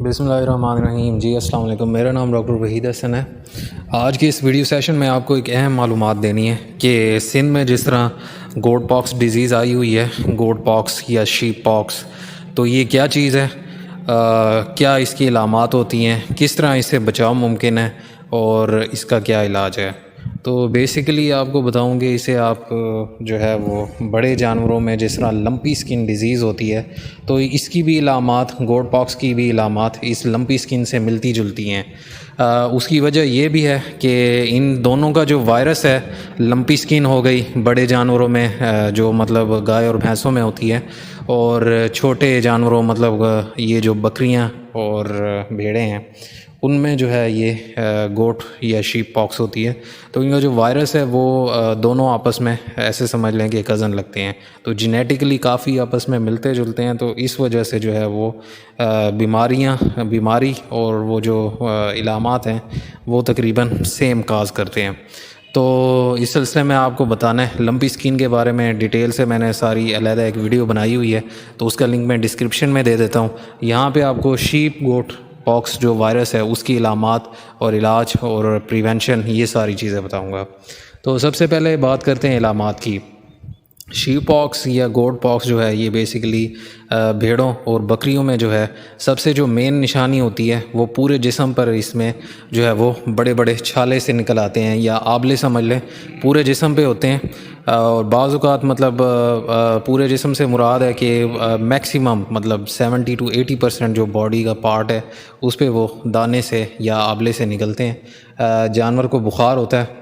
बिस्मिल्लाहिर्रहमानिर्रहीम। जी अस्सलाम वालेकुम। मेरा नाम डॉक्टर वहीद हसन है। आज की इस वीडियो सेशन में आपको एक अहम मालूमात देनी है कि सिंध में जिस तरह गोट पॉक्स डिज़ीज़ आई हुई है, गोट पॉक्स या शीप पॉक्स, तो ये क्या चीज़ है, क्या इसकी अलामात होती हैं, किस तरह इससे बचाव मुमकिन है और इसका क्या इलाज है। तो बेसिकली आपको बताऊंगे, इसे आप जो है वो बड़े जानवरों में जिस तरह लंपी स्किन डिज़ीज़ होती है, तो इसकी भी इलामात, गोट पॉक्स की भी इलामात इस लंपी स्किन से मिलती जुलती हैं। उसकी वजह ये भी है कि इन दोनों का जो वायरस है, लंपी स्किन हो गई बड़े जानवरों में, जो मतलब गाय और भैंसों में होती है, और छोटे जानवरों मतलब ये जो बकरियां और भेड़ें हैं उनमें जो है ये गोट या शीप पॉक्स होती है। तो इनका जो वायरस है वो दोनों आपस में ऐसे समझ लें कि कज़न लगते हैं, तो जेनेटिकली काफ़ी आपस में मिलते जुलते हैं। तो इस वजह से जो है वो बीमारी और वो जो इलामात हैं वो तकरीबन सेम काज करते हैं। तो इस सिलसिले में आपको बताना है लंपी स्किन के बारे में डिटेल से। मैंने सारी अलहदा एक वीडियो बनाई हुई है, तो उसका लिंक मैं डिस्क्रिप्शन में दे देता हूँ। यहाँ पे आपको शीप गोट पॉक्स जो वायरस है उसकी इलामात और इलाज और प्रिवेंशन, ये सारी चीज़ें बताऊँगा। तो सबसे पहले बात करते हैं इलामात की। शीप पॉक्स या गोट पॉक्स जो है ये बेसिकली भेड़ों और बकरियों में जो है सबसे जो मेन निशानी होती है वो पूरे जिस्म पर इसमें जो है वो बड़े बड़े छाले से निकल आते हैं, या आबले समझ लें, पूरे जिस्म पे होते हैं। और बाज़ औक़ात मतलब पूरे जिस्म से मुराद है कि मैक्सिमम मतलब 70 to 80% जो बॉडी का पार्ट है उस पे वो दाने से या आबले से निकलते हैं। जानवर को बुखार होता है,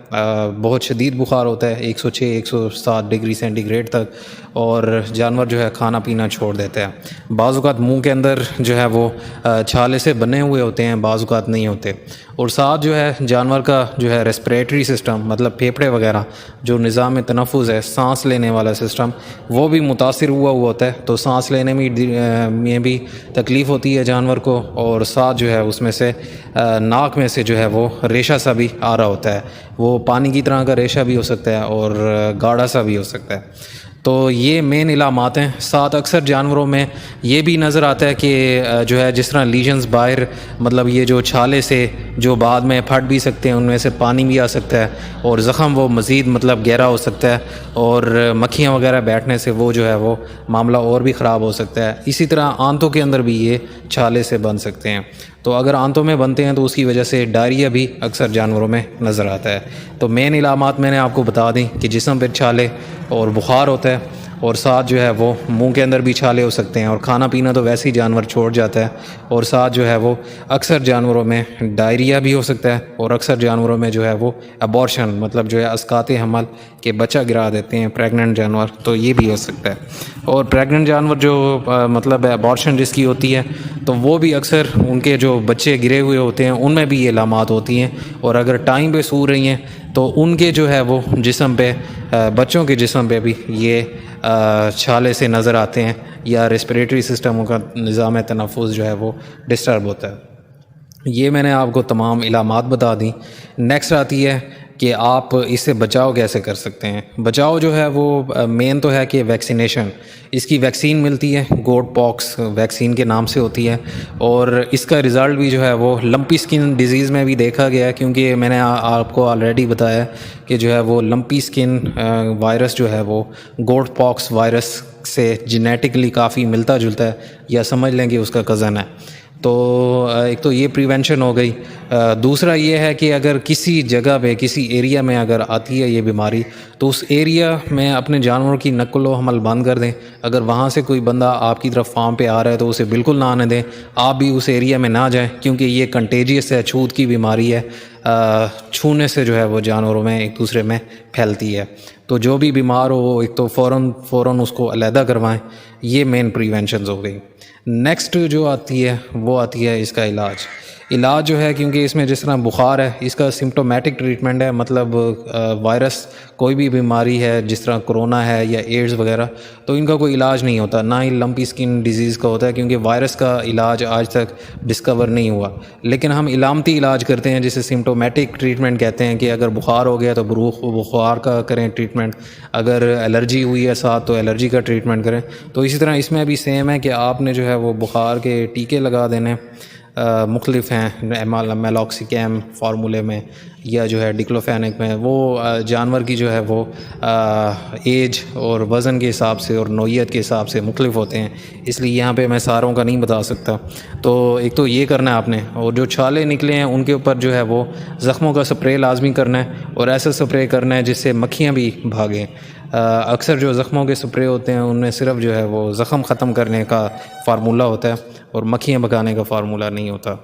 बहुत शदीद बुखार होता है 106-107 डिग्री सेंटीग्रेड तक, और जानवर जो है खाना पीना छोड़ देता है। बाज़ औक़ात मुंह के अंदर जो है वो छाले से बने हुए होते हैं, बाज़ औक़ात नहीं होते। और साथ जो है जानवर का जो है रेस्पिरेटरी सिस्टम, मतलब फेफड़े वगैरह, जो निज़ाम तनफ़ुज़ है, सांस लेने वाला सिस्टम, वो भी मुतासिर हुआ होता है। तो सांस लेने में भी तकलीफ़ होती है जानवर को, और साथ जो है उसमें से नाक में से जो है वो रेशा सा भी आ रहा होता है। वो पानी की तरह का रेशा भी हो सकता है और गाढ़ा सा भी हो सकता है। तो ये मेन इलामात हैं। साथ अक्सर जानवरों में ये भी नज़र आता है कि जो है जिस तरह लीजन्स बाहर, मतलब ये जो छाले से जो बाद में फट भी सकते हैं, उनमें से पानी भी आ सकता है, और ज़ख़म वो मज़ीद मतलब गहरा हो सकता है, और मक्खियाँ वगैरह बैठने से वो जो है वो मामला और भी ख़राब हो सकता है। इसी तरह आंतों के अंदर भी ये छाले से बन सकते हैं। तो अगर आंतों में बनते हैं तो उसकी वजह से डायरिया भी अक्सर जानवरों में नज़र आता है। तो मेन इलामात मैंने आपको बता दी कि जिस्म पर छाले और बुखार होता है, और साथ जो है वो मुंह के अंदर भी छाले हो सकते हैं, और खाना पीना तो वैसे ही जानवर छोड़ जाता है, और साथ जो है वो अक्सर जानवरों में डायरिया भी हो सकता है, और अक्सर जानवरों में जो है वो अबॉर्शन, मतलब जो है अस्काते हमल के बच्चा गिरा देते हैं प्रेग्नेंट जानवर, तो ये भी हो सकता है। और प्रेग्नेंट जानवर जो मतलब अबॉर्शन जिसकी होती है, तो वो भी अक्सर उनके जो बच्चे गिरे हुए होते हैं उनमें भी ये लामात होती हैं, और अगर टाइम पे सो रही हैं तो उनके जो है वो जिस्म पे, बच्चों के जिस्म पे भी ये छाले से नज़र आते हैं, या रेस्पिरेटरी सिस्टम का निज़ाम तनफ़ुज़ जो है वो डिस्टर्ब होता है। ये मैंने आपको तमाम इलामात बता दी। नेक्स्ट आती है कि आप इससे बचाव कैसे कर सकते हैं। बचाव जो है वो मेन तो है कि वैक्सीनेशन, इसकी वैक्सीन मिलती है, गोट पॉक्स वैक्सीन के नाम से होती है, और इसका रिज़ल्ट भी जो है वो लंपी स्किन डिज़ीज़ में भी देखा गया है, क्योंकि मैंने आपको ऑलरेडी बताया कि जो है वो लंपी स्किन वायरस जो है वो गोट पॉक्स वायरस से जेनेटिकली काफ़ी मिलता जुलता है, या समझ लें कि उसका कज़न है। तो एक तो ये प्रिवेंशन हो गई। दूसरा ये है कि अगर किसी जगह पे, किसी एरिया में अगर आती है ये बीमारी, तो उस एरिया में अपने जानवरों की नक्लो हमल बंद कर दें। अगर वहाँ से कोई बंदा आपकी तरफ फार्म पे आ रहा है तो उसे बिल्कुल ना आने दें, आप भी उस एरिया में ना जाएं, क्योंकि ये कंटेजियस है, छूत की बीमारी है। छूने से जो है वो जानवरों में एक दूसरे में फैलती है। तो जो भी बीमार हो, एक तो फ़ौरन उसको अलहदा करवाएं। ये मेन प्रिवेंशंस हो गई। नेक्स्ट जो आती है वो आती है इसका इलाज जो है, क्योंकि इसमें जिस तरह बुखार है, इसका सिम्प्टोमेटिक ट्रीटमेंट है, मतलब वायरस कोई भी बीमारी है जिस तरह कोरोना है या एड्स वगैरह, तो इनका कोई इलाज नहीं होता, ना ही लंपी स्किन डिजीज़ का होता है, क्योंकि वायरस का इलाज आज तक डिस्कवर नहीं हुआ। लेकिन हम इलामती इलाज करते हैं, जिसे सिम्प्टोमेटिक ट्रीटमेंट कहते हैं, कि अगर बुखार हो गया तो बुखार का करें ट्रीटमेंट, अगर एलर्जी हुई है साथ तो एलर्जी का ट्रीटमेंट करें। तो इसी तरह इसमें भी सेम है कि आपने जो है वो बुखार के टीके लगा देने, मुख्तलिफ़ हैं मेलोक्सिकैम फार्मूले में या जो है डिक्लोफेनेक में, वो जानवर की जो है वो एज और वज़न के हिसाब से और नौइयत के हिसाब से मुख्तलिफ़ होते हैं, इसलिए यहाँ पे मैं सारों का नहीं बता सकता। तो एक तो ये करना है आपने, और जो छाले निकले हैं उनके ऊपर जो है वो ज़ख्मों का स्प्रे लाजमी करना है, और ऐसा स्प्रे करना है जिससे मक्खियाँ भी भागें। अक्सर जो ज़ख्मों के स्प्रे होते हैं उनमें सिर्फ जो है वो ज़ख्म ख़त्म करने का फ़ार्मूला होता है और मक्खियाँ भगाने का फ़ार्मूला नहीं होता।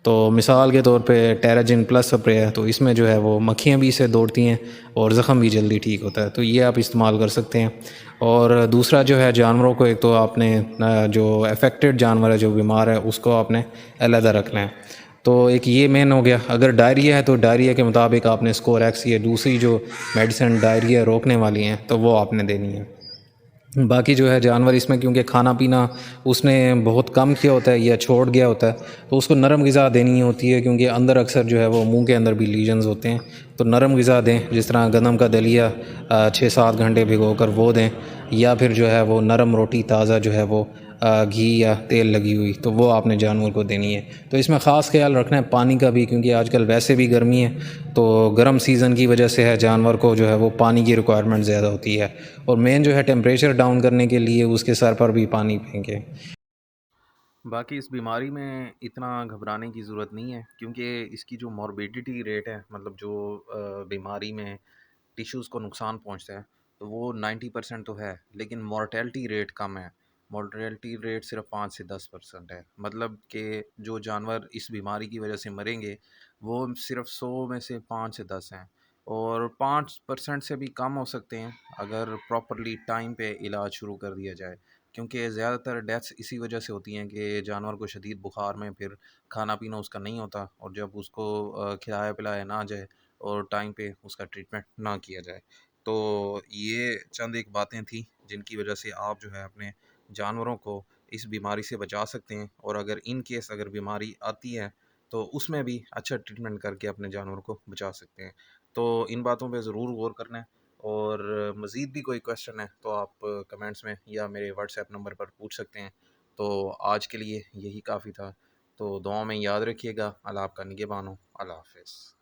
तो मिसाल के तौर पे टेराजिन प्लस स्प्रे है, तो इसमें जो है वो मक्खियाँ भी इससे दौड़ती हैं और ज़ख़म भी जल्दी ठीक होता है, तो ये आप इस्तेमाल कर सकते हैं। और दूसरा जो है जानवरों को, एक तो आपने जो अफेक्टेड जानवर है, जो बीमार है, उसको आपने अलहदा रखना है। तो एक ये मेन हो गया। अगर डायरिया है तो डायरिया के मुताबिक आपने स्कोरेक्स या दूसरी जो मेडिसिन डायरिया रोकने वाली हैं तो वो आपने देनी है। बाकी जो है जानवर इसमें क्योंकि खाना पीना उसने बहुत कम किया होता है या छोड़ गया होता है, तो उसको नरम ग़िज़ा देनी होती है, क्योंकि अंदर अक्सर जो है वो मुंह के अंदर भी लीजन्स होते हैं। तो नरम ग़िज़ा दें, जिस तरह गंदम का दलिया 6-7 घंटे भिगो कर वो दें, या फिर जो है वो नरम रोटी ताज़ा जो है वो घी या तेल लगी हुई, तो वो आपने जानवर को देनी है। तो इसमें ख़ास ख्याल रखना है पानी का भी, क्योंकि आजकल वैसे भी गर्मी है, तो गर्म सीज़न की वजह से है जानवर को जो है वो पानी की रिक्वायरमेंट ज़्यादा होती है। और मेन जो है टेम्परेचर डाउन करने के लिए उसके सर पर भी पानी फेंकें। बाकी इस बीमारी में इतना घबराने की ज़रूरत नहीं है, क्योंकि इसकी जो मॉर्बिडिटी रेट है, मतलब जो बीमारी में टिश्यूज़ को नुकसान पहुंचता है, तो वो 90% तो है, लेकिन मॉर्टेलिटी रेट कम है। मॉर्टेलिटी रेट सिर्फ 5 से 10% है। मतलब कि जो जानवर इस बीमारी की वजह से मरेंगे वो सिर्फ 100 में से 5 से 10 हैं, और 5% से भी कम हो सकते हैं अगर प्रॉपरली टाइम पे इलाज शुरू कर दिया जाए। क्योंकि ज़्यादातर डेथ्स इसी वजह से होती हैं कि जानवर को शदीद बुखार में फिर खाना पीना उसका नहीं होता, और जब उसको खिलाया पिलाया ना जाए और टाइम पे उसका ट्रीटमेंट ना किया जाए। तो ये चंद एक बातें थी जिनकी वजह से आप जो है अपने जानवरों को इस बीमारी से बचा सकते हैं, और अगर इन केस अगर बीमारी आती है तो उसमें भी अच्छा ट्रीटमेंट करके अपने जानवर को बचा सकते हैं। तो इन बातों पे ज़रूर गौर करना है, और मज़ीद भी कोई क्वेश्चन है तो आप कमेंट्स में या मेरे व्हाट्सएप नंबर पर पूछ सकते हैं। तो आज के लिए यही काफ़ी था। तो दुआ में याद रखिएगा। अल्लाह आपका निगहबान हो। अल्लाह हाफ़िज़।